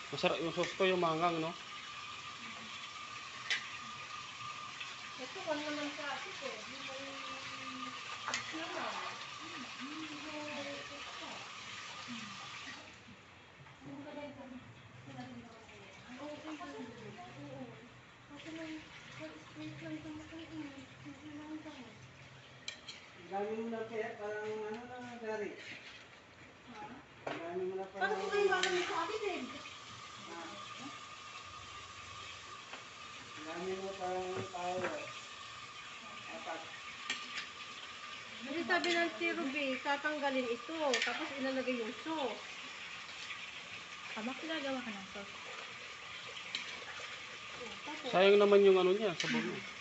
Masarap yung sauce ko, yung mangang, no? Ito, kung naman sa atin eh. Dami mo na kaya, parang ano na, Gary? Dami mo na Paano parang... ko kayo makakalik sa atin eh? Dami mo parang tao. Apat. Hindi sabi ng si Ruby, tatanggalin ito. Tapos ilalagay yung sauce. Bakit ginagawa ka ng sauce? Tapos, Sayang naman yung ano niya, sabon niya.